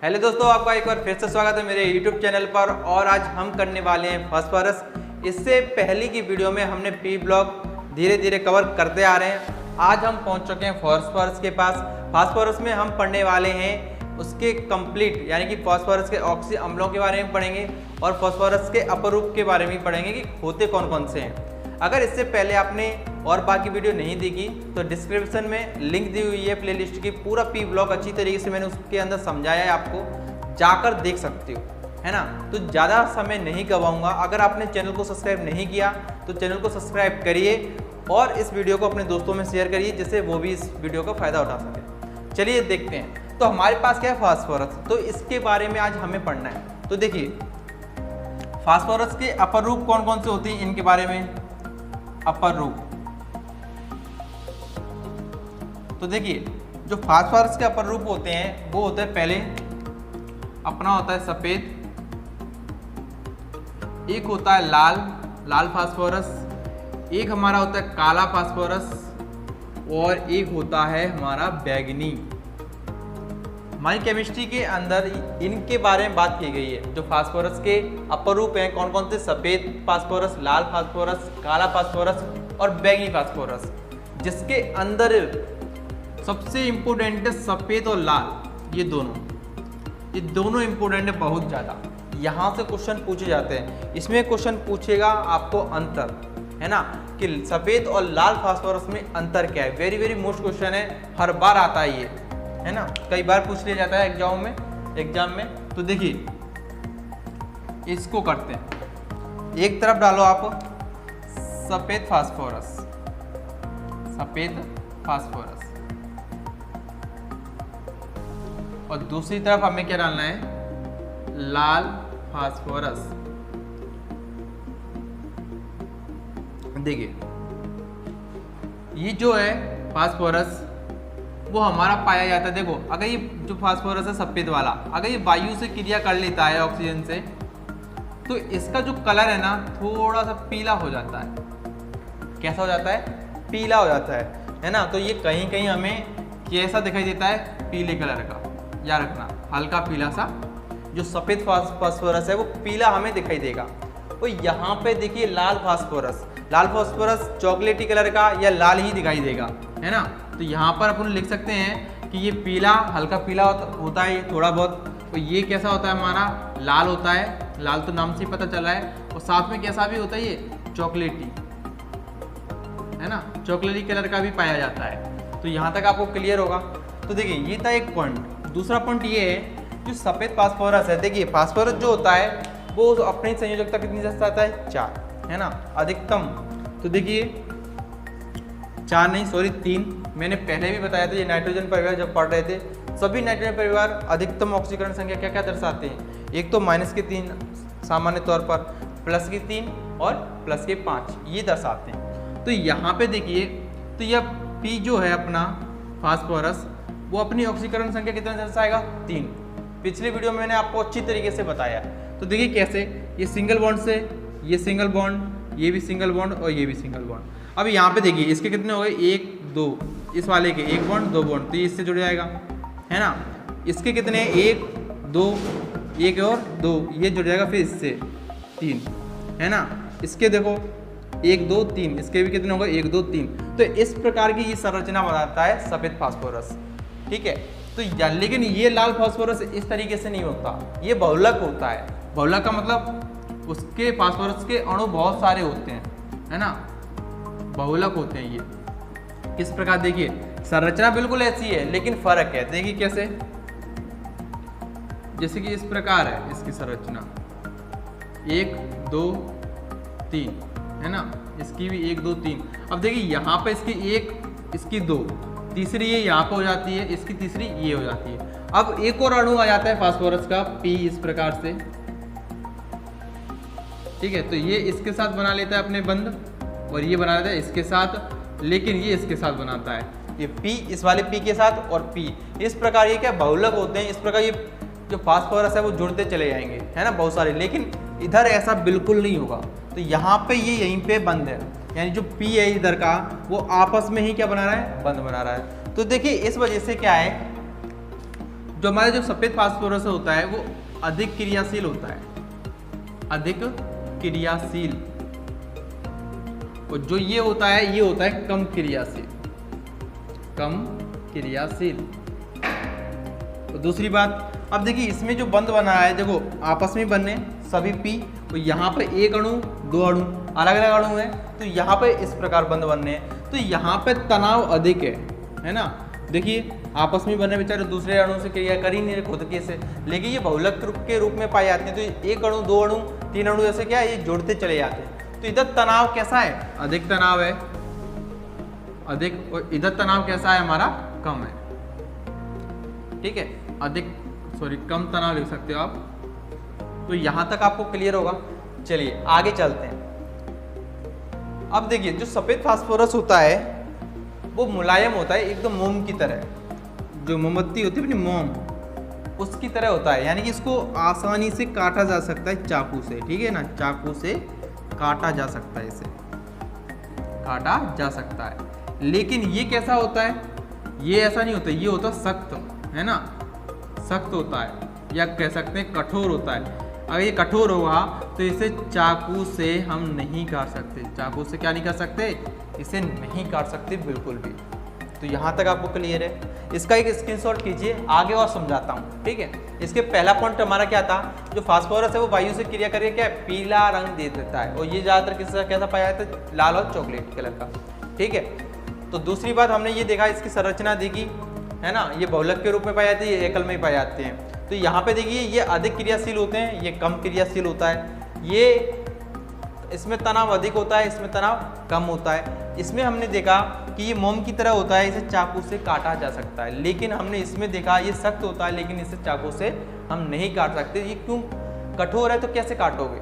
Hello दोस्तों, आपका एक बार फिर से स्वागत है मेरे YouTube चैनल पर। और आज हम करने वाले हैं फास्फोरस। इससे पहले की वीडियो में हमने पी ब्लॉक धीरे धीरे कवर करते आ रहे हैं। आज हम पहुंच चुके हैं फास्फोरस के पास। फास्फोरस में हम पढ़ने वाले हैं उसके कंप्लीट, यानी कि फास्फोरस के ऑक्सी अम्लों के बारे में पढ़ेंगे और फास्फोरस के अपरूप के बारे में पढ़ेंगे कि होते कौन कौन से हैं। अगर इससे पहले आपने और बाकी वीडियो नहीं देखी तो डिस्क्रिप्शन में लिंक दी हुई है प्लेलिस्ट की। पूरा पी ब्लॉक अच्छी तरीके से मैंने उसके अंदर समझाया है, आपको जाकर देख सकते हो, है ना। तो ज़्यादा समय नहीं गवाऊंगा। अगर आपने चैनल को सब्सक्राइब नहीं किया तो चैनल को सब्सक्राइब करिए और इस वीडियो को अपने दोस्तों में शेयर करिए जिससे वो भी इस वीडियो का फ़ायदा उठा सके। चलिए देखते हैं। तो हमारे पास क्या है, फास्फोरस। तो इसके बारे में आज हमें पढ़ना है। तो देखिए, फास्फोरस के अपर रूप कौन कौन से होते हैं, इनके बारे में। अपर रूप, तो देखिए जो फास्फोरस के अपर रूप होते हैं वो होता है, पहले अपना होता है सफेद, एक होता है लाल फास्फोरस, एक हमारा होता है काला फास्फोरस और एक होता है हमारा बैगनी। हमारी केमिस्ट्री के अंदर इनके बारे में बात की गई है। जो फास्फोरस के अपर रूप हैं कौन कौन से, सफेद फास्फोरस, लाल फास्फोरस, काला फास्फोरस और बैगनी फास्फोरस। जिसके अंदर सबसे इंपोर्टेंट है सफेद और लाल। ये दोनों इंपोर्टेंट है बहुत ज़्यादा। यहाँ से क्वेश्चन पूछे जाते हैं। इसमें क्वेश्चन पूछेगा आपको अंतर, है ना, कि सफेद और लाल फास्फोरस में अंतर क्या है। वेरी वेरी मोस्ट क्वेश्चन है, हर बार आता है ये, है ना, कई बार पूछ लिया जाता है एग्जाम में। तो देखिए इसको करते हैं, एक तरफ डालो आप सफेद फास्फोरस और दूसरी तरफ हमें क्या डालना है, लाल फास्फोरस। देखिए ये जो है फास्फोरस वो हमारा पाया जाता है। देखो, अगर ये जो फास्फोरस है सफेद वाला, अगर ये वायु से क्रिया कर लेता है ऑक्सीजन से, तो इसका जो कलर है ना थोड़ा सा पीला हो जाता है। कैसा हो जाता है, पीला हो जाता है ना। तो ये कहीं कहीं हमें कैसा दिखाई देता है, पीले कलर का, याद रखना, हल्का पीला सा। जो सफेद फास्फोरस है वो पीला हमें दिखाई देगा। तो यहाँ पे देखिए लाल फास्फोरस चॉकलेटी कलर का या लाल ही दिखाई देगा, है ना। तो यहाँ पर अपन लिख सकते हैं कि ये पीला, हल्का पीला होता है ये थोड़ा बहुत। तो ये कैसा होता है, हमारा लाल होता है। लाल तो नाम से ही पता चला है। और साथ में कैसा भी होता है, ये चॉकलेटी, है ना, चॉकलेटी कलर का भी पाया जाता है। तो यहाँ तक आपको क्लियर होगा। तो देखिए ये था एक पॉइंट। दूसरा पॉइंट ये है, जो सफेद फास्फोरस है, देखिए फास्फोरस जो होता है वो अपनी संयोजकता कितनी जैसा आता है, 4, है ना, अधिकतम। तो देखिए 3। मैंने पहले भी बताया था, ये नाइट्रोजन परिवार जब पढ़ रहे थे, सभी नाइट्रोजन परिवार अधिकतम ऑक्सीकरण संख्या क्या क्या दर्शाते हैं। एक तो -3 सामान्य तौर पर, +3 और +5 ये दर्शाते हैं। तो यहाँ पे देखिए, तो यह P जो है अपना फास्फोरस वो अपनी ऑक्सीकरण संख्या कितना दर्शाएगा, 3। पिछले वीडियो में मैंने आपको अच्छी तरीके से बताया। तो देखिए कैसे, ये सिंगल बॉन्ड से ये सिंगल बॉन्ड, ये भी सिंगल बॉन्ड और ये भी सिंगल बॉन्ड। अब यहाँ पे देखिए इसके कितने हो गए, 1 2, इस वाले के 1 बॉन्ड 2 बॉन्ड, तो ये इससे जुड़ जाएगा, है ना। इसके कितने, 1 2, 1 और 2, ये जुड़ जाएगा, फिर इससे 3, है ना। इसके देखो 1 2 3, इसके भी कितने हो गए, 1 2 3। तो इस प्रकार की ये संरचना बनाता है सफेद फास्फोरस, ठीक है। तो लेकिन ये लाल फास्फोरस इस तरीके से नहीं होता, ये बहुलक होता है। बहुलक का मतलब उसके फास्फोरस के अणु बहुत सारे होते हैं, है ना, बहुलक होते हैं ये। किस प्रकार, देखिए संरचना बिल्कुल ऐसी है लेकिन फर्क है। देखिए कैसे, जैसे कि इस प्रकार है इसकी संरचना, 1 2 3, है ना, इसकी भी 1 2 3। अब देखिए यहाँ पे इसकी 1, इसकी 2, तीसरी ये यहाँ पे हो जाती है, इसकी तीसरी ये हो जाती है। अब एक और अणु आ जाता है फास्फोरस का, P, इस प्रकार से, ठीक है। तो ये इसके साथ बना लेता है अपने बंध और ये बना लेता है इसके साथ, लेकिन ये इसके साथ बनाता है, ये P इस वाले P के साथ और P इस प्रकार। ये क्या बहुलक होते हैं, इस प्रकार ये जो फास्फोरस है वो जुड़ते चले जाएंगे, है ना, बहुत सारे। लेकिन इधर ऐसा बिल्कुल नहीं होगा। तो यहाँ पे ये यहीं पे बंद है, यानी जो P है इधर का वो आपस में ही क्या बना रहा है, बंद बना रहा है। तो देखिए इस वजह से क्या है, जो हमारा जो सफेद फास्फोरस होता है वो अधिक क्रियाशील होता है, अधिक क्रियाशील, और जो ये होता है कम क्रियाशील, कम क्रियाशील। तो दूसरी बात, अब देखिए इसमें जो बंध बना है, देखो आपस में बने सभी पी, तो यहाँ पे एक अणु दो अणु अलग अलग अणु है, तो यहाँ पे इस प्रकार बंध बनने हैं, तो यहाँ पे तनाव अधिक है ना। देखिए आपस में बने बेचारे दूसरे अणु से क्रिया कर ही नहीं रहे खुद के से, लेकिन ये बहुलक के रूप में पाए जाते हैं, तो एक अणु दो अणु तीन अणु ऐसे क्या है ये जोड़ते चले जाते हैं। तो इधर तनाव कैसा है, अधिक तनाव है, अधिक, और इधर तनाव कैसा है हमारा, कम है, ठीक है, अधिक कम तनाव लिख सकते हो आप। तो यहां तक आपको क्लियर होगा। चलिए आगे चलते हैं। अब देखिए जो सफेद फास्फोरस होता है वो मुलायम होता है, एकदम मोम की तरह, जो मोमबत्ती होती है अपनी मोम उसकी तरह होता है, यानी कि इसको आसानी से काटा जा सकता है चाकू से, ठीक है ना, चाकू से काटा जा सकता है, इसे काटा जा सकता है। लेकिन ये कैसा होता है, ये ऐसा नहीं होता, ये होता सख्त, है ना, सख्त होता है, या कह सकते हैं कठोर होता है। अगर ये कठोर होगा तो इसे चाकू से हम नहीं काट सकते, चाकू से क्या नहीं कर सकते, इसे नहीं काट सकते बिल्कुल भी। तो यहाँ तक आपको क्लियर है। इसका एक स्क्रीनशॉट कीजिए, आगे और समझाता हूँ, ठीक है। इसके पहला पॉइंट हमारा क्या था, जो फास्फोरस है वो वायु से क्रिया करके क्या पीला रंग दे देता है, और ये ज़्यादातर किसका कैसा पाया जाता है, लाल और चॉकलेट कलर का, ठीक है। तो दूसरी बात हमने ये देखा, इसकी संरचना देखी, है ना, ये बहुलक के रूप में पाए जाते हैं, ये एकल में पाए जाते हैं। तो यहाँ पे देखिए ये अधिक क्रियाशील होते हैं, ये कम क्रियाशील होता है, ये इसमें तनाव अधिक होता है, इसमें तनाव कम होता है। इसमें हमने देखा कि ये मोम की तरह होता है, इसे चाकू से काटा जा सकता है, लेकिन हमने इसमें देखा ये सख्त होता है, लेकिन इसे चाकू से हम नहीं काट सकते। ये क्यों, कठोर है तो कैसे काटोगे,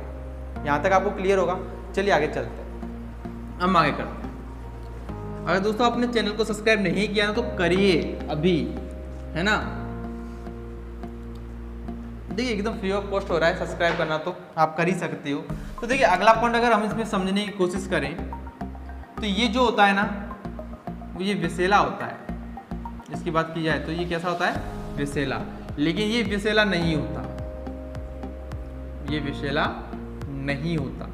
यहाँ तक आपको क्लियर होगा। चलिए आगे चलते हैं, हम आगे करते हैं। अगर दोस्तों आपने चैनल को सब्सक्राइब नहीं किया ना तो करिए अभी, है ना, देखिए एकदम फ्री ऑफ कॉस्ट हो रहा है सब्सक्राइब करना, तो आप कर ही सकते हो। तो देखिए अगला पॉइंट अगर हम इसमें समझने की कोशिश करें तो ये जो होता है ना वो ये विसेला होता है, इसकी बात की जाए तो ये कैसा होता है, विसेला, लेकिन ये विसेला नहीं होता, ये विसेला नहीं होता।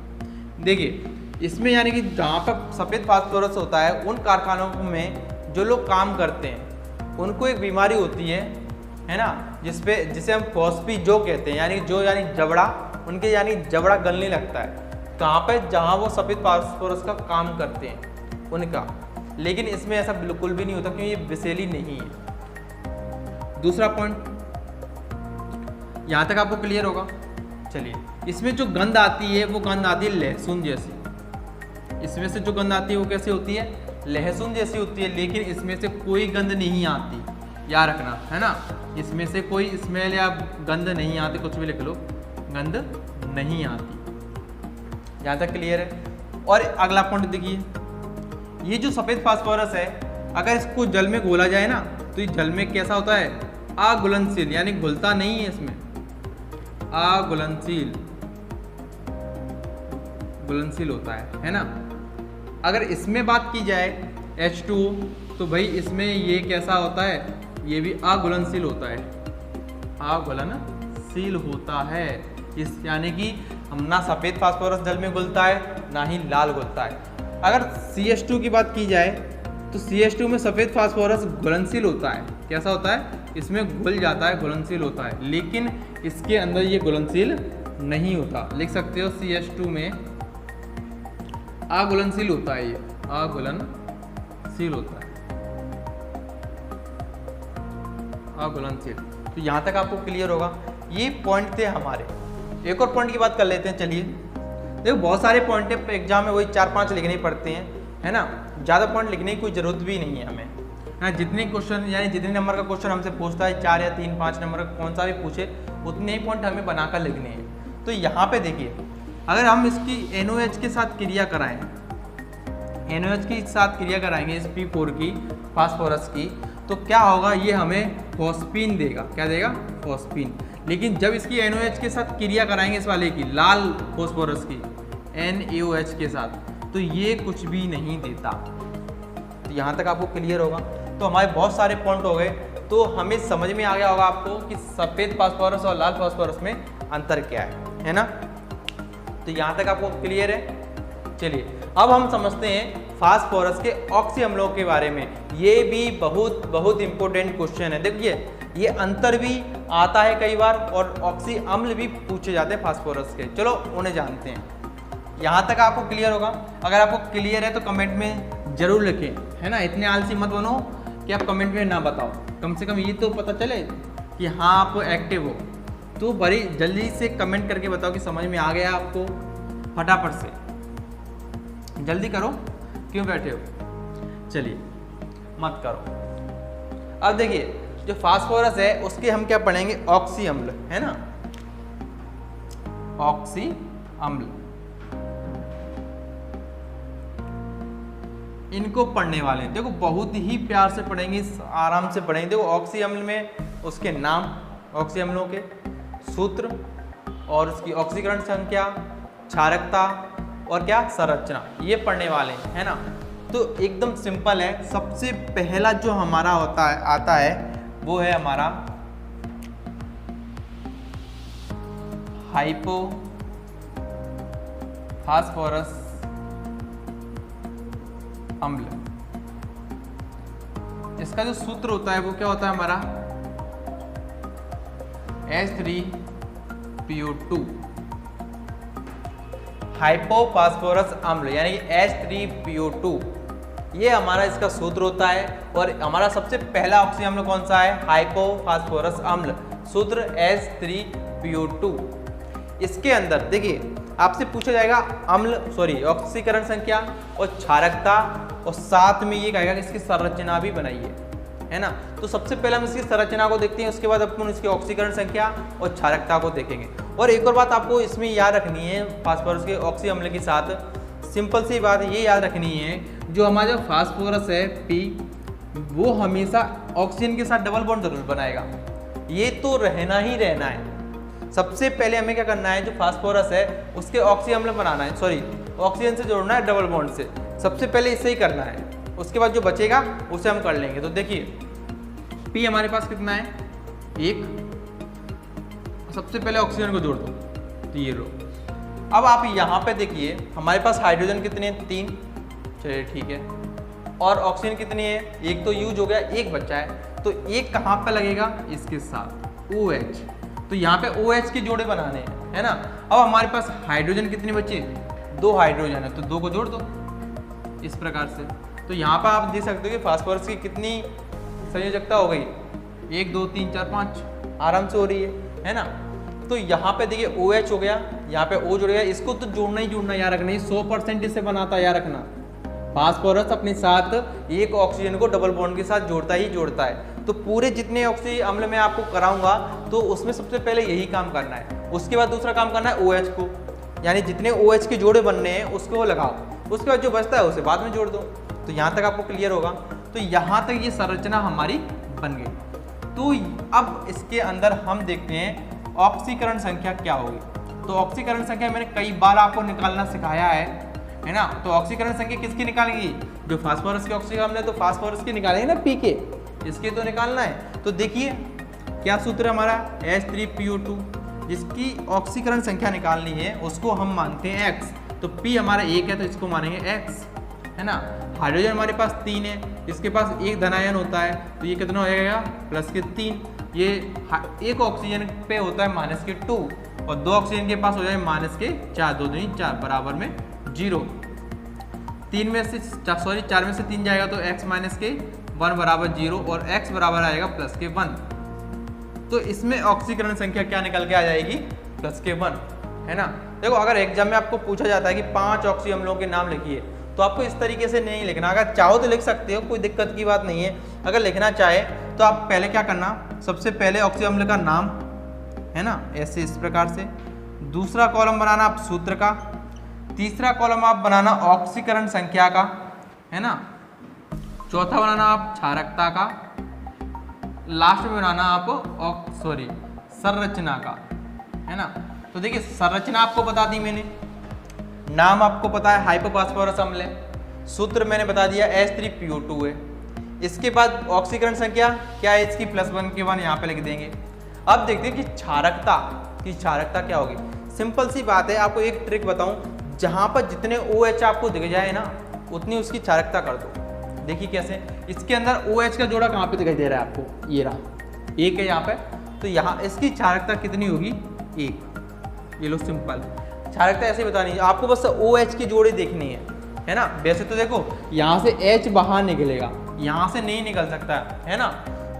देखिए इसमें यानी कि जहाँ पर सफ़ेद फास्फोरस होता है उन कारखानों में जो लोग काम करते हैं उनको एक बीमारी होती है ना, जिसे हम फॉस्फी जो कहते हैं, यानी जबड़ा, उनके यानी जबड़ा गलने लगता है कहाँ पे, जहाँ वो सफ़ेद फास्फोरस का काम करते हैं उनका। लेकिन इसमें ऐसा बिल्कुल भी नहीं होता क्योंकि ये विसेली नहीं है। दूसरा पॉइंट यहाँ तक आपको क्लियर होगा। चलिए इसमें जो गंध आती है वो गंध आती है लहसुन जैसी, इसमें से जो गंध आती है वो कैसी होती है, लहसुन जैसी होती है, लेकिन इसमें से कोई गंध नहीं आती, याद रखना, है ना, इसमें से कोई स्मेल या गंध नहीं आती, कुछ भी लिख लो, गंध नहीं आती। यहाँ तक क्लियर है। और अगला पॉइंट देखिए, ये जो सफ़ेद फास्फोरस है अगर इसको जल में घोला जाए ना तो ये जल में कैसा होता है, अघुलनशील, यानी घुलता नहीं है, इसमें अघुलनशील, घुलनशील होता है ना। अगर इसमें बात की जाए H2 तो भाई इसमें ये कैसा होता है, ये भी अघुलनशील होता है, अघुलनशील होता है। इस यानी कि हम ना सफ़ेद फास्फोरस जल में घुलता है ना ही लाल घुलता है। अगर CH2 की बात की जाए तो CH2 में सफ़ेद फास्फोरस घुलनशील होता है, कैसा होता है, इसमें घुल जाता है, घुलनशील होता है, लेकिन इसके अंदर ये घुलनशील नहीं होता। लिख सकते हो CH2 में अघुलनशील होता है, ये अघुलनशील होता है, अघुलनशील। तो यहाँ तक आपको क्लियर होगा। ये पॉइंट थे हमारे। एक और पॉइंट की बात कर लेते हैं। चलिए देखो बहुत सारे पॉइंट है, एग्जाम में वही 4-5 लिखने ही पड़ते हैं, है ना, ज़्यादा पॉइंट लिखने की कोई ज़रूरत भी नहीं है हमें, है। जितने क्वेश्चन यानी जितने नंबर का क्वेश्चन हमसे पूछता है, 4 या 3-5 नंबर का कौन सा भी पूछे, उतने ही पॉइंट हमें बनाकर लिखने हैं। तो यहाँ पे देखिए अगर हम इसकी NOH के साथ क्रिया कराएं, NOH के साथ क्रिया कराएंगे इस P4 की फास्फोरस की, तो क्या होगा, ये हमें फॉस्फीन देगा। क्या देगा, फॉस्फीन। लेकिन जब इसकी NOH के साथ क्रिया कराएंगे इस वाले की लाल फास्फोरस की NaOH के साथ, तो ये कुछ भी नहीं देता। तो यहाँ तक आपको क्लियर होगा। तो हमारे बहुत सारे पॉइंट हो गए तो हमें समझ में आ गया होगा आपको कि सफ़ेद फास्फोरस और लाल फास्फोरस में अंतर क्या है ना। तो यहाँ तक आपको क्लियर है। चलिए अब हम समझते हैं फास्फोरस के ऑक्सी अम्लों के बारे में। ये भी बहुत बहुत इंपॉर्टेंट क्वेश्चन है। देखिए ये अंतर भी आता है कई बार और ऑक्सी अम्ल भी पूछे जाते हैं फास्फोरस के। चलो उन्हें जानते हैं। यहाँ तक आपको क्लियर होगा। अगर आपको क्लियर है तो कमेंट में जरूर लिखें, है ना। इतने आलसी मत बनो कि आप कमेंट में ना बताओ, कम से कम ये तो पता चले कि हाँ आप एक्टिव हो। तो बड़ी जल्दी से कमेंट करके बताओ कि समझ में आ गया आपको। फटाफट से जल्दी करो, क्यों बैठे हो। चलिए मत करो। अब देखिए जो फास्फोरस है उसके हम क्या पढ़ेंगे, ऑक्सी अम्ल, है ना। ऑक्सी अम्ल इनको पढ़ने वाले हैं। देखो बहुत ही प्यार से पढ़ेंगे, आराम से पढ़ेंगे। देखो ऑक्सी अम्ल में उसके नाम, ऑक्सी अम्लों के सूत्र और उसकी ऑक्सीकरण संख्या, क्षारकता और क्या संरचना, ये पढ़ने वाले हैं, है ना। तो एकदम सिंपल है। सबसे पहला जो हमारा आता है वो है हमारा हाइपो फास्फोरस अम्ल। इसका जो सूत्र होता है वो क्या होता है हमारा, H3PO2। हाइपोफास्फोरस अम्ल यानी कि H3PO2, ये हमारा इसका सूत्र होता है। और हमारा सबसे पहला ऑक्सी अम्ल कौन सा है, हाइपोफास्फोरस अम्ल, सूत्र H3PO2। इसके अंदर देखिए आपसे पूछा जाएगा ऑक्सीकरण संख्या और क्षारकता, और साथ में ये कहेगा कि इसकी संरचना भी बनाइए, है ना। तो सबसे पहले हम इसकी संरचना को देखते हैं, उसके बाद अपन इसकी ऑक्सीकरण संख्या और क्षारकता को देखेंगे। और एक और बात आपको इसमें याद रखनी है फास्फोरस के ऑक्सी अम्ल के साथ, सिंपल सी बात ये याद रखनी है, जो हमारा जो फास्फोरस है P, वो हमेशा ऑक्सीजन के साथ डबल बॉन्ड जरूर बनाएगा। ये तो रहना ही रहना है। सबसे पहले हमें क्या करना है, जो फास्फोरस है उसके ऑक्सी अम्ल बनाना है, ऑक्सीजन से जोड़ना है डबल बॉन्ड से। सबसे पहले इससे ही करना है, उसके बाद जो बचेगा उसे हम कर लेंगे। तो देखिए P हमारे पास कितना है, 1। सबसे पहले ऑक्सीजन को जोड़ दो, तो ये लो। अब आप यहाँ पे देखिए हमारे पास हाइड्रोजन कितने हैं, 3। चलिए ठीक है। और ऑक्सीजन कितनी है, एक तो यूज हो गया, एक बच्चा है। तो एक कहाँ पे लगेगा, इसके साथ OH। तो यहाँ पे OH के जोड़े बनाने हैं, है ना। अब हमारे पास हाइड्रोजन कितने बचे, 2 हाइड्रोजन है, तो 2 को जोड़ दो इस प्रकार से। तो यहाँ पर आप देख सकते हो कि फास्फोरस की कितनी संयोजकता हो गई, 1 2 3 4 5 आराम से हो रही है ना। तो यहाँ पे देखिए OH हो गया, यहाँ पे O जुड़ गया। इसको तो जोड़ना ही जोड़ना, याद रखना, 100% इससे बनाता, याद रखना। फास्फोरस अपने साथ एक ऑक्सीजन को डबल बॉन्ड के साथ जोड़ता ही जोड़ता है। तो पूरे जितने ऑक्सी अम्ल मैं आपको कराऊंगा तो उसमें सबसे पहले यही काम करना है। उसके बाद दूसरा काम करना है OH को, यानी जितने OH के जोड़े बनने हैं उसको लगाओ, उसके बाद जो बचता है उसे बाद में जोड़ दो। तो यहाँ तक आपको क्लियर होगा। तो यहाँ तक ये संरचना हमारी बन गई। तो अब इसके अंदर हम देखते हैं ऑक्सीकरण संख्या क्या होगी। तो ऑक्सीकरण संख्या मैंने कई बार आपको निकालना सिखाया है ना। तो ऑक्सीकरण संख्या किसकी निकालेंगी, जो फास्फोरस के ऑक्सीजन अम्ल है तो फास्फोरस की निकालेंगे ना, P के, इसके तो निकालना है। तो देखिए क्या सूत्र हमारा, H3PO2, जिसकी ऑक्सीकरण संख्या निकालनी है उसको हम मानते हैं x। तो P हमारा 1 है तो इसको मानेंगे x, है ना। हाइड्रोजन हमारे पास 3 है, इसके पास एक धनायन होता है, तो ये कितना हो जाएगा, +3। ये एक ऑक्सीजन पे होता है -2 और 2 ऑक्सीजन के पास हो जाए -4, 2 दूनी 4 बराबर में 0। 4 में से 3 जाएगा तो x - 1 बराबर 0 और x बराबर आएगा +1। तो इसमें ऑक्सीकरण संख्या क्या निकल के आ जाएगी, +1, है ना। देखो अगर एग्जाम में आपको पूछा जाता है कि 5 ऑक्सी अम्लों के नाम लिखिए, तो आपको इस तरीके से नहीं लिखना। अगर चाहो तो लिख सकते हो, कोई दिक्कत की बात नहीं है। अगर लिखना चाहे तो आप पहले क्या करना, सबसे पहले ऑक्सी अम्ल का नाम, है ना, ऐसे इस प्रकार से। दूसरा कॉलम बनाना आप सूत्र का, तीसरा कॉलम आप बनाना ऑक्सीकरण संख्या का, है ना। चौथा बनाना आप क्षारकता का, लास्ट में बनाना आप संरचना का, है ना। तो देखिए संरचना आपको बता दी मैंने, नाम आपको पता है हाइपोफास्फोरस अम्ल है, सूत्र मैंने बता दिया H3PO2 है। इसके बाद ऑक्सीकरण संख्या क्या है इसकी +1 के बाद यहाँ पे लिख देंगे। अब देखते हैं कि क्षारकता क्या होगी। सिंपल सी बात है, आपको एक ट्रिक बताऊं, जहां पर जितने OH आपको दिख जाए ना उतनी उसकी क्षारकता कर दो। देखिए कैसे, इसके अंदर OH का जोड़ा कहाँ पे दिखाई दे रहा है आपको, ये रहा, 1 है यहाँ पे, तो यहाँ इसकी क्षारकता कितनी होगी, 1। ये लो सिंपल क्षारकता ऐसे बतानी है आपको, बस OH की जोड़ी देखनी है ना। वैसे तो देखो यहाँ से H बाहर निकलेगा, यहाँ से नहीं निकल सकता है ना,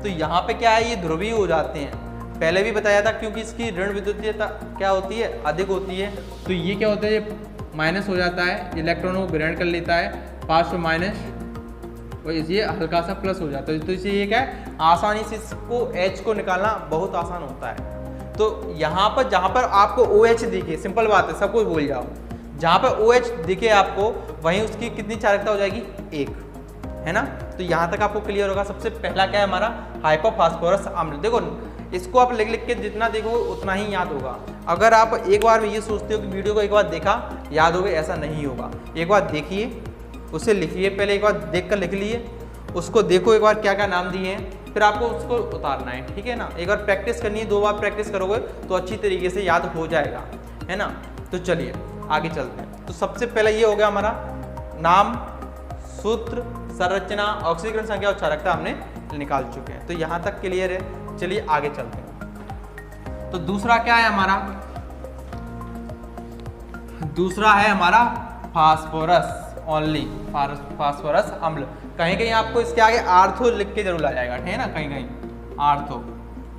तो यहाँ पे क्या है, ये ध्रुवीय हो जाते हैं। पहले भी बताया था, क्योंकि इसकी ऋण विद्युतीयता क्या होती है, अधिक होती है, तो ये क्या होता है, ये माइनस हो जाता है, इलेक्ट्रॉनों को ग्रहण कर लेता है, पास में माइनस, और ये हल्का सा प्लस हो जाता है। तो इसे ये क्या है, आसानी से इसको H को निकालना बहुत आसान होता है। तो यहाँ पर जहाँ पर आपको OH दिखे, सिंपल बात है, सब कुछ भूल जाओ, जहाँ पर OH दिखे आपको वहीं उसकी कितनी क्षारकता हो जाएगी, 1, है ना। तो यहाँ तक आपको क्लियर होगा। सबसे पहला क्या है हमारा, हाइपोफॉस्फोरस अम्ल। देखो इसको आप लिख के जितना देखोगे उतना ही याद होगा। अगर आप एक बार ये सोचते हो कि वीडियो को एक बार देखा याद हो गया, ऐसा नहीं होगा। एक बार देखिए, उसे लिखिए, पहले एक बार देख कर लिख लिए, उसको देखो एक बार क्या क्या नाम दिए हैं, फिर आपको उसको उतारना है, ठीक है ना। एक बार प्रैक्टिस करनी है, 2 बार प्रैक्टिस करोगे तो अच्छी तरीके से याद हो जाएगा, है ना। तो चलिए आगे चलते हैं। तो सबसे पहले ये हो गया हमारा नाम, सूत्र, संरचना, ऑक्सीकरण संख्या और क्षारकता हमने निकाल चुके हैं। तो यहाँ तक क्लियर है। चलिए आगे चलते हैं। तो दूसरा क्या है हमारा, दूसरा है हमारा फास्फोरस ओनली, फास्फोरस अम्ल। कहीं कहीं आपको इसके आगे आर्थो लिख के जरूर आ जाएगा, ठीक है ना, कहीं कहीं आर्थो,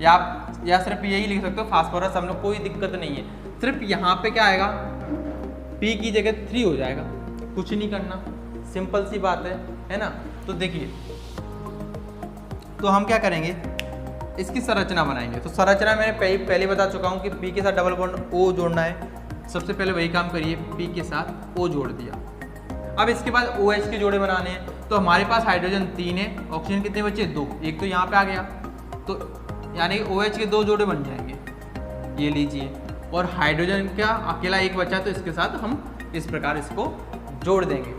या सिर्फ यही लिख सकते हो फास्फोरस अम्ल, कोई दिक्कत नहीं है। सिर्फ यहाँ पे क्या आएगा, P की जगह 3 हो जाएगा, कुछ नहीं करना, सिंपल सी बात है ना। तो देखिए, तो हम क्या करेंगे, इसकी संरचना बनाएंगे। तो संरचना मैंने पहले बता चुका हूँ कि P के साथ डबल बॉन्ड O जोड़ना है। सबसे पहले वही काम करिए, P के साथ O जोड़ दिया। अब इसके बाद OH के जोड़े बनाने हैं। तो हमारे पास हाइड्रोजन 3 है, ऑक्सीजन कितने बचे, 2, एक तो यहाँ पे आ गया, तो यानी OH के 2 जोड़े बन जाएंगे, ये लीजिए। और हाइड्रोजन का अकेला एक बचा, तो इसके साथ हम इस प्रकार इसको जोड़ देंगे।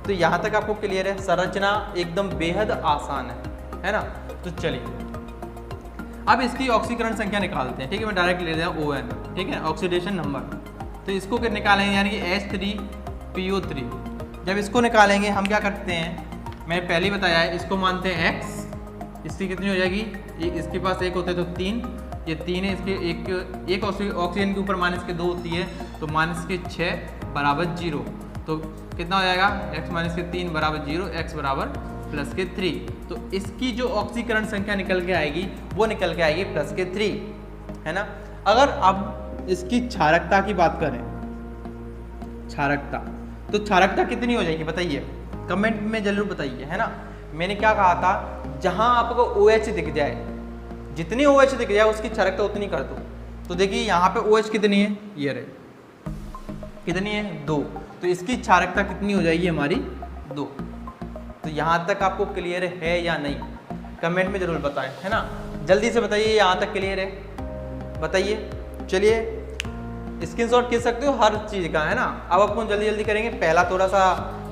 तो यहाँ तक आपको क्लियर है। संरचना एकदम बेहद आसान है ना। तो चलिए अब इसकी ऑक्सीकरण संख्या निकालते हैं, ठीक है। मैं डायरेक्ट ले रहा हूँ ON, ठीक है, ऑक्सीडेशन नंबर। तो इसको निकालेंगे, यानी कि H3PO3। जब इसको निकालेंगे हम क्या करते हैं, मैंने पहले ही बताया है, इसको मानते हैं X, इसकी कितनी हो जाएगी, इसके पास 1 होता है तो 3, ये 3 है, इसके एक ऑक्सीजन के ऊपर माइनस के 2 होती है, तो माइनस के 6 बराबर 0। तो कितना हो जाएगा, x माइनस के 3 बराबर 0, x बराबर प्लस के 3। तो इसकी जो ऑक्सीकरण संख्या निकल के आएगी वो निकल के आएगी प्लस के 3, है ना। अगर अब इसकी क्षारकता की बात करें, क्षारकता, तो क्षारकता कितनी हो जाएगी बताइए, कमेंट में जरूर बताइए, है ना। मैंने क्या कहा था, जहां आपको OH दिख जाए, जितनी OH दिख जाए उसकी क्षारकता उतनी कर दो। तो देखिए यहाँ पे OH कितनी है, ये रहे, कितनी है, 2, तो इसकी क्षारकता कितनी हो जाएगी हमारी, 2। तो यहाँ तक आपको क्लियर है या नहीं, कमेंट में जरूर बताएं, है ना। जल्दी से बताइए यहाँ तक क्लियर है, बताइए। चलिए स्क्रीनशॉट खींच सकते हो हर चीज़ का, है ना। अब अपन जल्दी जल्दी करेंगे, पहला थोड़ा सा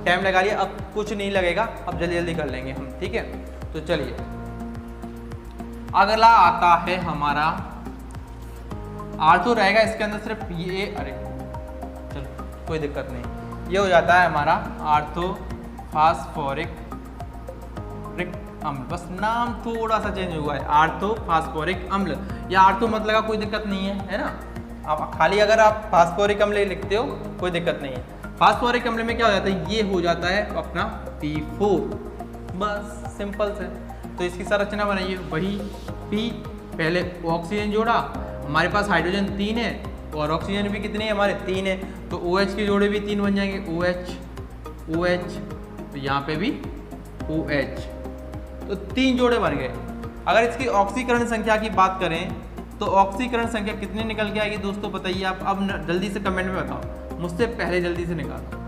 टाइम लगा लिया, अब कुछ नहीं लगेगा, अब जल्दी जल्दी कर लेंगे हम, ठीक है। तो चलिए अगला आता है हमारा आर्थो रहेगा, इसके अंदर सिर्फ ये, अरे चलो कोई दिक्कत नहीं, ये हो जाता है हमारा आर्थो फास्फोरिक अम्ल, बस नाम थोड़ा सा चेंज हुआ है, आर्थो फास्फोरिक अम्ल। या आर्थो मत लगा, कोई दिक्कत नहीं है ना। आप खाली अगर आप फास्फोरिक अम्ल लिखते हो कोई दिक्कत नहीं है। फास्फोरिक अम्ल में क्या हो जाता है, ये हो जाता है अपना P4, बस सिंपल से। तो इसकी संरचना बनाइए, वही P, पहले ऑक्सीजन जोड़ा, हमारे पास हाइड्रोजन 3 है और ऑक्सीजन भी कितने हैं हमारे, 3 है, तो OH के जोड़े भी 3 बन जाएंगे, OH, तो यहाँ पे भी OH, तो 3 जोड़े बन गए। अगर इसकी ऑक्सीकरण संख्या की बात करें तो ऑक्सीकरण संख्या कितनी निकल के आएगी दोस्तों, बताइए आप। अब जल्दी से कमेंट में बताओ, मुझसे पहले जल्दी से निकालो।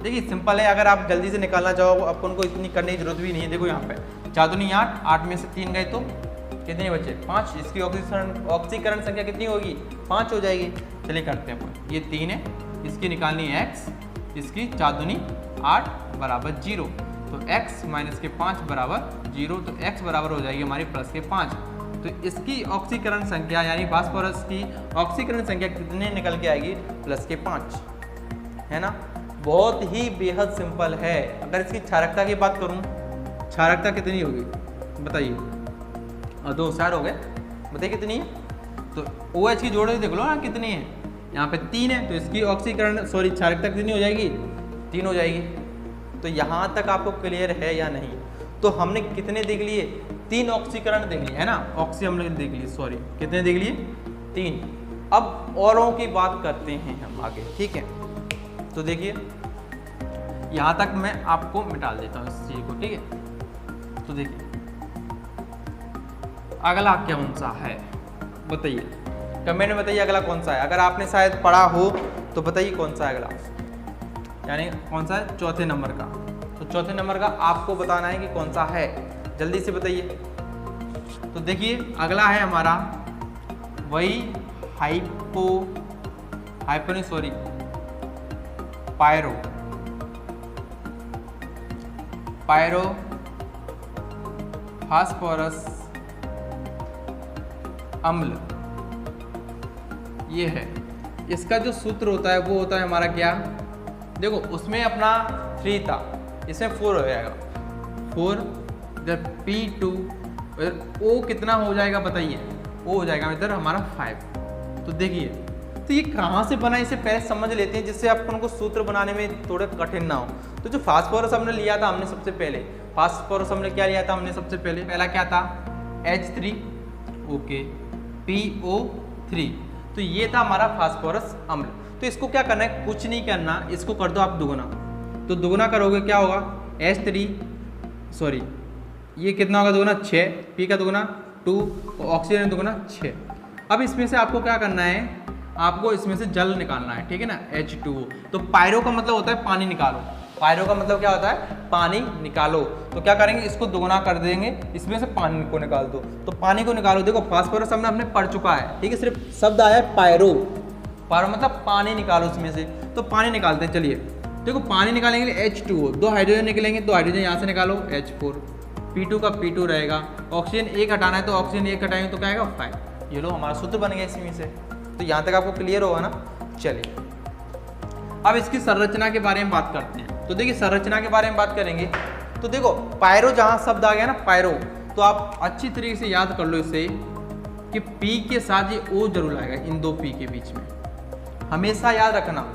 देखिए सिंपल है, अगर आप जल्दी से निकालना चाहो अपन को इतनी करने की जरूरत भी नहीं है। देखो यहाँ पे 4 दूनी 8, 8 में से 3 गए तो कितने बचे, 5। इसकी ऑक्सीकरण संख्या कितनी होगी, 5 हो जाएगी। चलिए करते हैं अपन, ये 3 है, इसकी निकालनी है x, इसकी 4 दूनी 8 बराबर 0। तो x माइनस के 5 बराबर 0, तो x बराबर हो जाएगी हमारी प्लस के 5। तो इसकी ऑक्सीकरण संख्या यानी फास्फोरस की ऑक्सीकरण संख्या कितने निकल के आएगी? प्लस के 5, है ना। बहुत ही बेहद सिंपल है। अगर इसकी क्षारकता की बात करूं, क्षारकता कितनी होगी बताइए? 2 होशियार हो गए, बताइए कितनी है? तो OH की जोड़े देख लो ना कितनी है, यहाँ पे 3 है, तो इसकी ऑक्सीकरण क्षारकता कितनी हो जाएगी? 3 हो जाएगी। तो यहाँ तक आपको क्लियर है या नहीं? तो हमने कितने देख लिए? 3 ऑक्सीकरण देख लिए, है ना। ऑक्सी हमने देख लिए, सॉरी कितने देख लिए? 3। अब औरों की बात करते हैं हम आगे, ठीक है। तो देखिए यहाँ तक मैं आपको मिटा देता हूँ इस चीज़ को, ठीक है। तो देखिए अगला कौन सा है बताइए, कमेंट में बताइए अगला कौन सा है। अगर आपने शायद पढ़ा हो तो बताइए कौन सा है अगला, यानी कौन सा है? चौथे नंबर का। तो चौथे नंबर का आपको बताना है कि कौन सा है, जल्दी से बताइए। तो देखिए अगला है हमारा वही पायरो फास्फोरस अम्ल, ये है। इसका जो सूत्र होता है वो होता है हमारा क्या? देखो उसमें अपना 3 था, इसमें 4 हो जाएगा। 4 इधर P2, इधर O कितना हो जाएगा बताइए? O हो जाएगा इधर हमारा 5। तो देखिए तो ये कहाँ से बना, इसे पहले समझ लेते हैं जिससे अपन को सूत्र बनाने में थोड़ा कठिन ना हो। तो जो फास्फोरस हमने लिया था, हमने सबसे पहले फास्फोरस हमने क्या लिया था? हमने सबसे पहला क्या था? H3, okay, PO3। तो ये था हमारा फास्फोरस अम्ल। तो इसको क्या करना है? कुछ नहीं करना, इसको कर दो आप दुगुना। तो दुगुना करोगे क्या होगा? H3, सॉरी ये कितना होगा दुगुना? 6, P का दुगुना 2, ऑक्सीजन दुगुना 6। अब इसमें से आपको क्या करना है? आपको इसमें से जल निकालना है, ठीक है ना, H2O। तो पायरो का मतलब होता है पानी निकालो। पायरो का मतलब क्या होता है? पानी निकालो। तो क्या करेंगे? इसको दोगुना कर देंगे, इसमें से पानी को निकाल दो। तो पानी को निकालो। देखो फास्फोरस हमने पढ़ चुका है, ठीक है, सिर्फ शब्द आया है पायरो। पायरो मतलब पानी निकालो इसमें से। तो पानी निकालते हैं, चलिए। देखो पानी निकालने के लिए H2O, 2 हाइड्रोजन निकलेंगे, 2 हाइड्रोजन यहाँ से निकालो, H4, P2 का P2 रहेगा। ऑक्सीजन 1 हटाना है तो ऑक्सीजन 1 हटाएंगे तो क्या आएगा? 5। ये लो हमारा सूत्र बन गया इसमें से। तो यहाँ तक आपको क्लियर होगा ना? चलिए अब इसकी संरचना के बारे में बात करते हैं। तो देखिए संरचना के बारे में बात करेंगे तो देखो पायरो जहाँ शब्द आ गया ना पायरो, तो आप अच्छी तरीके से याद कर लो इसे कि P के साथ ये O जरूर आएगा, इन 2 P के बीच में हमेशा याद रखना,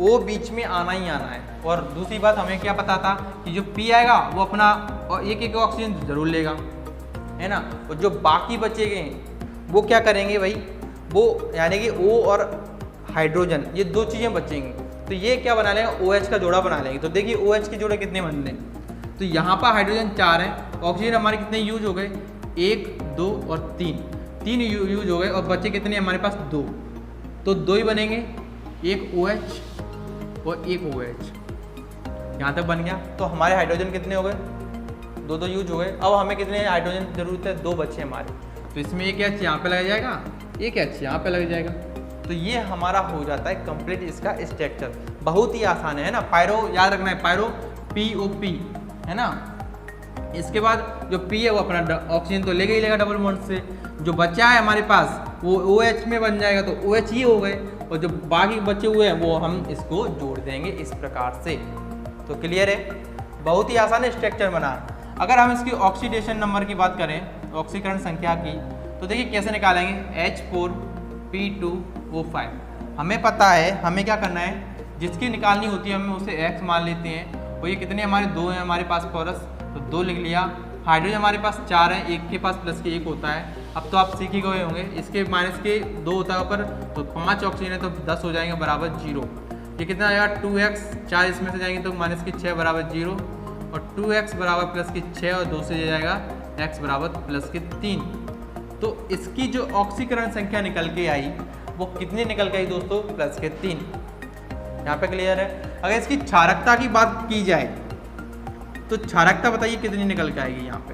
O बीच में आना ही आना है। और दूसरी बात हमें क्या पता था कि जो P आएगा वो अपना और एक ऑक्सीजन जरूर लेगा, है ना। और जो बाकी बचेंगे वो क्या करेंगे भाई? वो यानी कि O और हाइड्रोजन, ये 2 चीज़ें बचेंगी। तो ये क्या बना लेंगे? OH का जोड़ा बना लेंगे। तो देखिए OH के जोड़े कितने बन रहे हैं? तो यहाँ पर हाइड्रोजन 4 हैं, ऑक्सीजन हमारे कितने यूज हो गए? 1, 2 और 3 यूज हो गए, और बचे कितने हमारे पास? 2। तो 2 ही बनेंगे, एक OH और एक OH। यहाँ तक बन गया। तो हमारे हाइड्रोजन कितने हो गए? 2 यूज हो गए। अब हमें कितने हाइड्रोजन जरूरत है? 2 बचे हमारे। तो इसमें एक H यहाँ पे लग जाएगा, एक H यहाँ पे लग जाएगा। तो ये हमारा हो जाता है कंप्लीट इसका स्ट्रक्चर। बहुत ही आसान है ना। पायरो याद रखना है, पायरो POP, है ना। इसके बाद जो P है वो अपना ऑक्सीजन तो लेगा ही लेगा डबल बॉन्ड से, जो बचा है हमारे पास वो OH में बन जाएगा, तो OH ही हो गए, और जो बाकी बचे हुए हैं वो हम इसको जोड़ देंगे इस प्रकार से। तो क्लियर है? बहुत ही आसान स्ट्रक्चर बना। अगर हम इसकी ऑक्सीडेशन नंबर की बात करें, ऑक्सीकरण संख्या की, तो देखिए कैसे निकालेंगे? H4P2O5। हमें पता है हमें क्या करना है, जिसकी निकालनी होती है हमें उसे X मान लेते हैं। और ये कितने हमारे? 2 हैं हमारे पास फॉरस, तो 2 लिख लिया। हाइड्रोजन हमारे पास 4 है, एक के पास प्लस के 1 होता है। अब तो आप सीख ही गए होंगे, इसके माइनस के 2 होता है ऊपर, तो 5 ऑक्सीजन है तो 10 हो जाएंगे बराबर 0। ये कितना आएगा? 2x, 4 इसमें से जाएंगे तो माइनस की 6 बराबर 0, और 2x बराबर प्लस की 6 और 2 से जाएगा x बराबर प्लस के 3। तो इसकी जो ऑक्सीकरण संख्या निकल के आई वो कितनी निकल गई दोस्तों? प्लस के 3। यहाँ पे क्लियर है? अगर इसकी क्षारकता की बात की जाए तो क्षारकता बताइए कितनी निकल के आएगी यहाँ पे?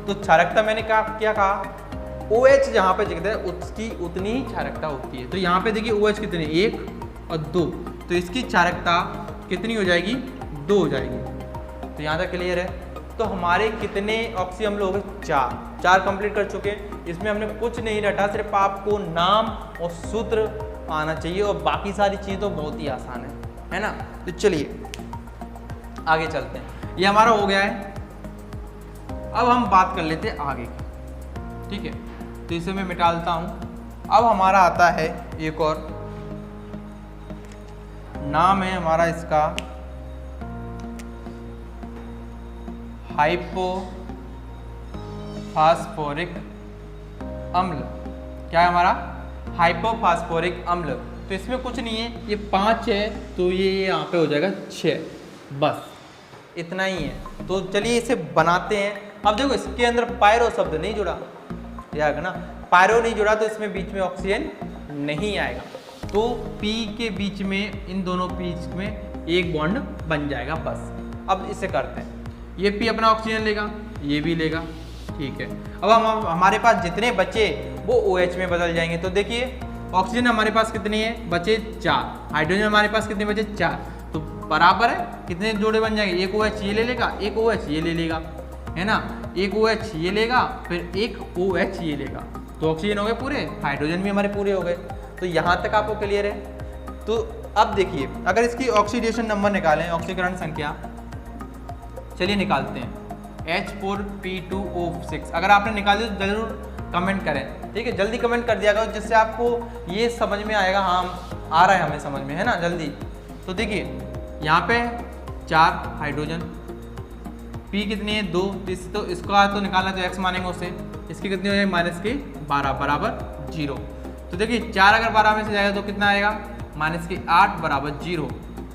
तो क्षारकता मैंने क्या कहा? OH जहाँ पे दिखता है उसकी उतनी ही क्षारकता होती है। तो यहाँ पे देखिए OH कितनी? 1 और 2, तो इसकी क्षारकता कितनी हो जाएगी? 2 हो जाएगी। तो यहाँ तक क्लियर है। तो हमारे कितने ऑक्सी अम्ल हो गए? 4 कंप्लीट कर चुके हैं। इसमें हमने कुछ नहीं रटा, सिर्फ आपको नाम और सूत्र आना चाहिए और बाकी सारी चीज़ तो बहुत ही आसान है ना। तो चलिए आगे चलते हैं। ये हमारा हो गया है। अब हम बात कर लेते हैं आगे की, ठीक है। तो इसे मैं मिटा देता हूँ। अब हमारा आता है एक और नाम है हमारा इसका हाइपोफास्फोरिक अम्ल। क्या है हमारा? हाइपोफास्फोरिक अम्ल। तो इसमें कुछ नहीं है, ये 5 है तो ये यहाँ पे हो जाएगा 6, बस इतना ही है। तो चलिए इसे बनाते हैं। अब देखो इसके अंदर पायरो शब्द नहीं जुड़ा, याद ना, पायरो नहीं जुड़ा तो इसमें बीच में ऑक्सीजन नहीं आएगा। तो P के बीच में, इन दोनों बीच में एक बॉन्ड बन जाएगा बस। अब इसे करते हैं। ये P अपना ऑक्सीजन लेगा, ये भी लेगा, ठीक है। अब हम हमारे पास जितने बचे वो OH में बदल जाएंगे। तो देखिए ऑक्सीजन हमारे पास कितनी है? बचे 4। हाइड्रोजन हमारे पास कितने बचे? 4। तो बराबर है, कितने जोड़े बन जाएंगे? एक OH ये ले लेगा, एक OH ये ले लेगा, है ना। एक OH ये लेगा, फिर एक OH ये लेगा, तो ऑक्सीजन हो गए पूरे, हाइड्रोजन भी हमारे पूरे हो गए। तो यहाँ तक आपको क्लियर है। तो अब देखिए अगर इसकी ऑक्सीडेशन नंबर निकालें, ऑक्सीकरण संख्या, चलिए निकालते हैं। H4P2O6 अगर आपने निकाली तो जरूर कमेंट करें, ठीक है। जल्दी कमेंट कर दिया करो जिससे आपको ये समझ में आएगा, हाँ आ रहा है हमें समझ में, है ना, जल्दी। तो देखिए यहाँ पे 4 हाइड्रोजन, P कितनी है? 2। तो इसका तो निकालना तो x मानेंगे उससे, इसकी कितनी हो जाएगी? -12 बराबर 0। तो देखिए 4 अगर 12 में से जाएगा तो कितना आएगा? -8 बराबर 0।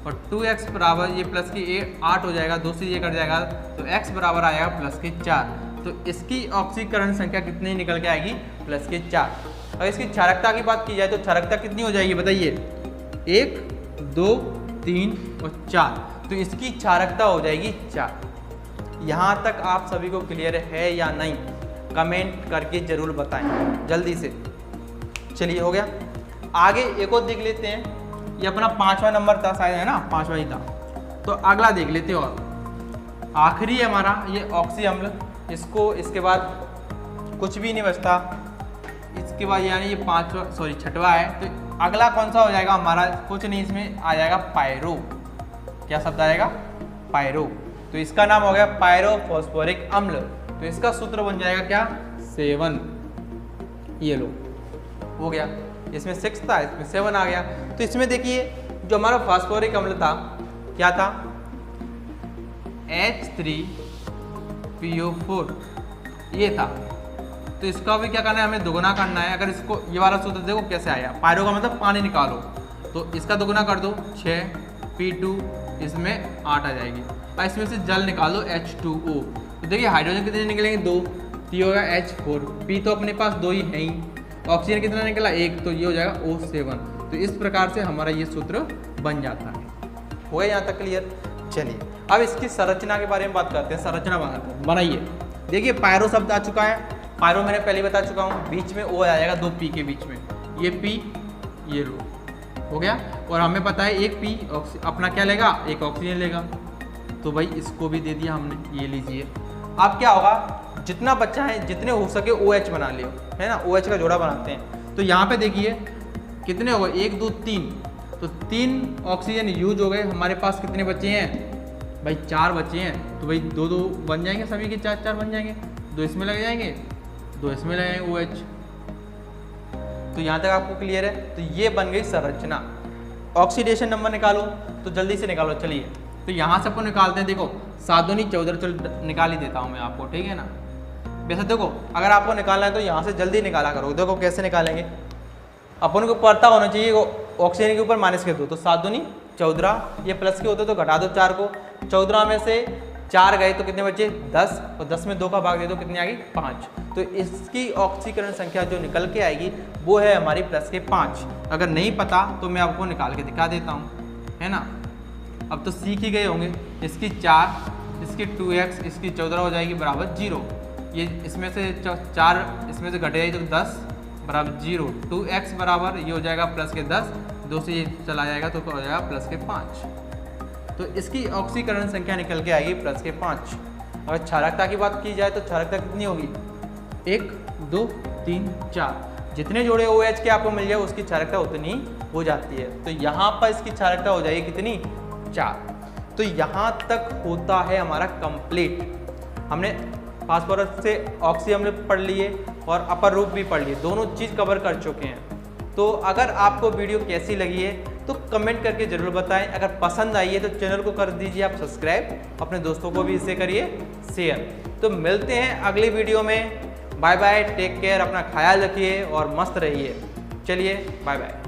और 2x बराबर ये प्लस की 8 हो जाएगा, 2 से ये कट जाएगा तो x बराबर आएगा +4। तो इसकी ऑक्सीकरण संख्या कितनी निकल के आएगी? +4। अगर इसकी क्षारकता की बात की जाए तो क्षारकता कितनी हो जाएगी बताइए? 1, 2, 3 और 4। तो इसकी क्षारकता हो जाएगी 4। यहाँ तक आप सभी को क्लियर है या नहीं? कमेंट करके जरूर बताएं जल्दी से। चलिए हो गया। आगे एक और देख लेते हैं। ये अपना 5वां नंबर था शायद, है ना, 5वां ही था। तो अगला देख लेते हैं। और आखिरी है हमारा ये ऑक्सी अम्ल। इसको इसके बाद कुछ भी नहीं बचता, इसके बाद यानी ये 6वां है। तो अगला कौन सा हो जाएगा हमारा? कुछ नहीं, इसमें आ जाएगा पायरो। क्या शब्द आएगा? पायरो। तो इसका नाम हो गया पायरोफॉस्फोरिक अम्ल। तो इसका सूत्र बन जाएगा क्या? 7। ये लो हो गया। इसमें 6 था, इसमें 7 आ गया। तो इसमें देखिए जो हमारा फास्फोरिक अम्ल था क्या था? H3PO4 ये था। तो इसका भी क्या करना है? हमें दुगुना करना है। अगर इसको ये वाला सूत्र देखो कैसे आया, पायरो का मतलब पानी निकालो, तो इसका दुगुना कर दो 6, P2 इसमें 8 आ जाएगी। और इसमें से जल निकालो H2O। तो देखिए हाइड्रोजन कितने निकलेंगे? 2। तो होगा H4। P तो अपने पास 2 ही है ही। ऑक्सीजन कितना निकला? 1। तो ये हो जाएगा O7। तो इस प्रकार से हमारा ये सूत्र बन जाता है। हो गया यहाँ तक क्लियर? चलिए अब इसकी संरचना के बारे में बात करते हैं। संरचना बनाइए। देखिए पायरो शब्द आ चुका है। पायरो मैंने पहले बता चुका हूँ, बीच में O आ जाएगा 2 P के बीच में। ये P ये लो हो गया। और हमें पता है एक P अपना क्या लेगा? एक ऑक्सीजन लेगा। तो भाई इसको भी दे दिया हमने, ये लीजिए। अब क्या होगा? जितना बच्चा है जितने हो सके OH बना लियो, है ना, OH का जोड़ा बनाते हैं। तो यहाँ पे देखिए कितने हो गए? 1, 2, 3। तो 3 ऑक्सीजन यूज हो गए। हमारे पास कितने बचे हैं भाई? 4 बचे हैं। तो भाई 2 बन जाएंगे, सभी के 4 बन जाएंगे। 2 इसमें लग जाएंगे, 2 इसमें लग जाएंगे OH। तो यहाँ तक आपको क्लियर है? तो ये बन गई संरचना। ऑक्सीडेशन नंबर निकालो, तो जल्दी से निकालो। चलिए तो यहाँ से अपन निकालते हैं। देखो 7 दूनी 14, चल निकाल ही देता हूँ मैं आपको, ठीक है ना। वैसे देखो अगर आपको निकालना है तो यहाँ से जल्दी निकाला करो। देखो कैसे निकालेंगे, अपन को पता होना चाहिए ऑक्सीजन के ऊपर माइनस कर दो। तो 7 दूनी 14, ये प्लस के होते तो घटा दो 4 को। 14 में से 4 गए तो कितने बचे? 10। और 10 में 2 का भाग दे दो, कितनी आ गई? 5। तो इसकी ऑक्सीकरण संख्या जो निकल के आएगी वो है हमारी +5। अगर नहीं पता तो मैं आपको निकाल के दिखा देता हूँ, है ना। अब तो सीख ही गए होंगे। इसकी 4, इसकी 2x, इसकी 14 हो जाएगी बराबर 0। ये इसमें से 4 इसमें से घट जाएगी तो 10 बराबर 0। 2x बराबर ये हो जाएगा +10, 2 से ये चला जाएगा तो हो जाएगा +5। तो इसकी ऑक्सीकरण संख्या निकल के आएगी प्लस के 5। अगर क्षारकता की बात की जाए तो क्षारकता कितनी होगी, 1 2 3 4, जितने जोड़े OH के आपको मिल जाए उसकी क्षारकता उतनी हो जाती है। तो यहाँ पर इसकी क्षारकता हो जाएगी कितनी, 4। तो यहाँ तक होता है हमारा कंप्लीट। हमने फास्फोरस से ऑक्सी हमने पढ़ लिए और अपर रूप भी पढ़ लिए, दोनों चीज़ कवर कर चुके हैं। तो अगर आपको वीडियो कैसी लगी है तो कमेंट करके ज़रूर बताएं। अगर पसंद आई है तो चैनल को कर दीजिए आप सब्सक्राइब, अपने दोस्तों को भी इसे करिए शेयर। तो मिलते हैं अगली वीडियो में। बाय बाय, टेक केयर, अपना ख्याल रखिए और मस्त रहिए। चलिए बाय बाय।